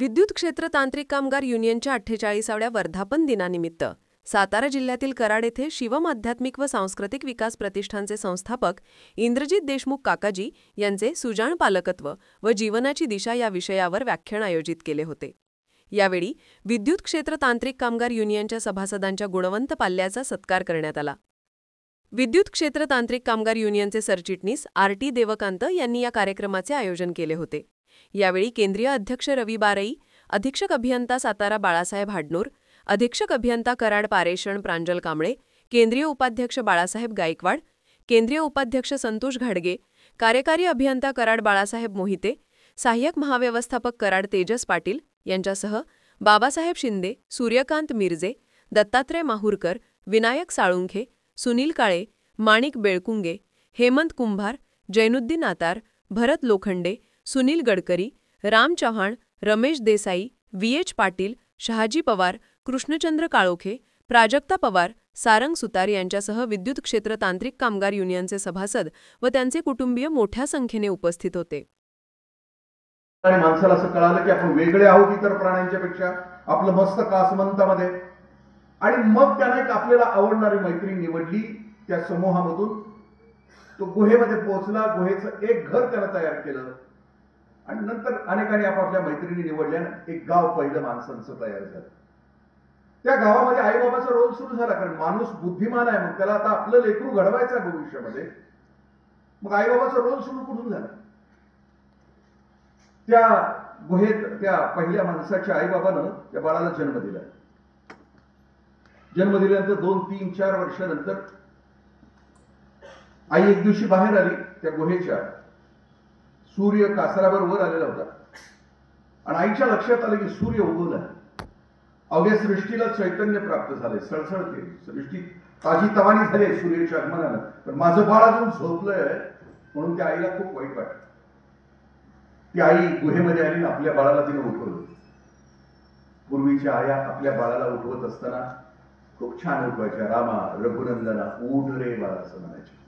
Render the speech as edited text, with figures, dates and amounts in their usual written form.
विद्युत क्षेत्र तांत्रिक कामगार युनियनच्या 48व्या वर्धापन दिनानिमित्त सातारा जिल्ह्यातील कराड येथे शिवम आध्यात्मिक व सांस्कृतिक विकास प्रतिष्ठानचे संस्थापक इंद्रजित देशमुख काकाजी यांचे सुजाण पालकत्व व जीवनाची दिशा या विषयावर व्याख्यान आयोजित केले होते। यावेळी विद्युत क्षेत्र तांत्रिक कामगार युनियनच्या सभासदांच्या गुणवंत पाल्याचा सत्कार करण्यात आला। विद्युत क्षेत्र तांत्रिक कामगार युनियनचे सरचिटणीस आर.टी. देवकांत यांनी या कार्यक्रमाचे आयोजन केले होते। यावेळी केंद्रीय अध्यक्ष रवी बारई, अधीक्षक अभियंता सातारा बाळासाहेब हाडनूर, अधीक्षक अभियंता कराड पारेषण प्रांजल कांबळे, केंद्रीय उपाध्यक्ष बाळासाहेब गायकवाड, केंद्रीय उपाध्यक्ष संतोष घाडगे, कार्यकारी अभियंता कराड बाळासाहेब मोहिते, सहाय्यक महाव्यवस्थापक कराड तेजस पाटील यांच्यासह बाबासाहेब शिंदे, सूर्यकांत मिरजे, दत्तात्रय माहुरकर, विनायक साळुंखे, सुनील काळे, माणिक बेळकुंगे, हेमंत कुंभार, जैनुद्दीन आतार, भरत लोखंडे, सुनील गडकरी, राम चव्हाण, रमेश देसाई, व्ही.एच. पाटील, शहाजी पवार, कृष्णचंद्र काळोखे, प्राजक्ता पवार, सारंग सुतार यांच्यासह विद्युत क्षेत्र तांत्रिक कामगार युनियनचे सभासद व त्यांचे कुटुंबीय मोठ्या संख्येने उपस्थित होते। आणि माणसाला असं कळालं की आपण वेगळे आहोत इतर प्राण्यांच्या पेक्षा, आपलं मस्त कासमंतामध्ये। आणि मग त्याने एक आपल्याला आवडणारी मैत्रीण निवडली। त्या समूहामधून तो गुहेमध्ये पोहोचला, गुहेचं एक घर त्याला तयार केलं आणि नंतर अनेकांनी आपापल्या मैत्रिणी निवडल्यानं एक गाव पहिलं माणसांचं तयार झालं। त्या गावामध्ये आईबाबाचा रोल सुरू झाला, कारण माणूस बुद्धिमान आहे, मग त्याला आता आपलं लेकरू घडवायचं आहे भविष्यामध्ये। मग आईबाबाचा रोल सुरू कुठून झाला? त्या गुहेत त्या पहिल्या माणसाच्या आईबाबानं त्या बाळाला जन्म दिला। जन्म दिल्यानंतर 2, 3, 4 वर्षानंतर आई एक दिवशी बाहेर आली त्या गुहेच्या। सूर्य कासरावर वर आलेला होता आणि आईच्या लक्षात आलं की सूर्य उगवला। अवघ्या सृष्टीला चैतन्य प्राप्त झाले, सळसळते सृष्टी, ताजी तवानी झाली सूर्याच्या आगमनानं। पण माझं बाळ अजून झोपलंय म्हणून त्या आईला खूप वाईट वाटलं। ती आई गुहेमध्ये आली आणि आपल्या बाळाला तिने उठवलं। पूर्वीच्या आया आपल्या बाळाला उठवत असताना खूप छान उठवायच्या, रामा रघुनंदना उठ रे बाळा असं म्हणायच्या।